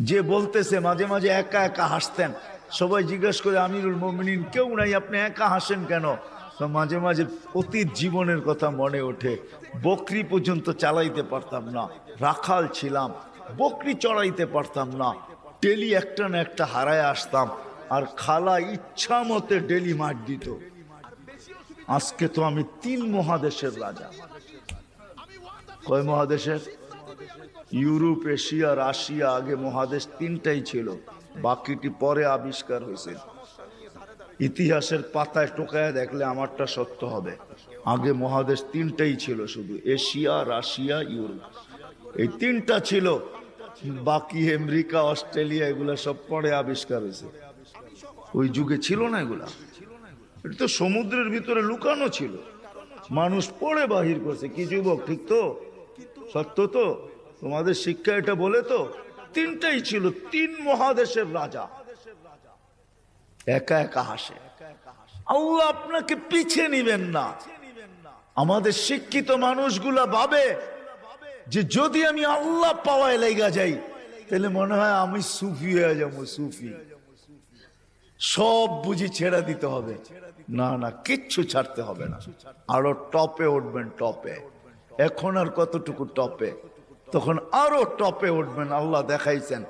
যে বলতেছে মাঝে মাঝে একা একা হাসতেন, সবাই জিজ্ঞেস করে আমিরুল মুমিনিন কেউ নাই, আপনি একা হাসেন কেন? তো মাঝে মাঝে অতীত জীবনের কথা মনে ওঠে। বকরি পর্যন্ত চালাইতে পারতাম না, রাখাল ছিলাম, বকরি চড়াইতে পারতাম না, ডেলি একটা না একটা হারায় আসতাম, আর খালা ইচ্ছা মতে ডেলি মার দিত। আজকে তো আমি 3 মহাদেশের রাজা। কয় মহাদেশের? Europe, Asia, Russia. আগে মহাদেশ 3টাই ছিল, বাকিটি পরে আবিষ্কার হয়েছে। ইতিহাসের পাতায় টোকায় দেখলে আমারটা সত্য হবে। আগে মহাদেশ 3টাই ছিল, শুধু এশিয়া, রাশিয়া, ইউরোপ, এই 3টা ছিল। বাকি আমেরিকা, অস্ট্রেলিয়া এগুলা সব পরে আবিষ্কার হয়েছে। ওই যুগে ছিল না এগুলা। এটা তো সমুদ্রের ভিতরে লুকানো ছিল, মানুষ পড়ে বাহির করছে। কি যুবক, ঠিক তো? সত্য তো? তোমাদের শিক্ষা এটা বলে তো? 3টাই ছিল, 3 মহাদেশের রাজা একা একা হাসে। আল্লাহ আপনাকে পিছে নিবেন না। আমাদের শিক্ষিত মানুষগুলা ভাবে যে যদি আমি আল্লাহ পাওয়ায় লেগা যাই তাহলে মনে হয় আমি সুফি হয়ে যাবো, সুফি। সব বুঝি ছেড়ে দিতে হবে। না না, কিচ্ছু ছাড়তে হবে না, আরো টপে উঠবেন, টপে। এখন আর কতটুকু টপে, তখন আরো টপে উঠবেন। আল্লাহ দেখাইছেন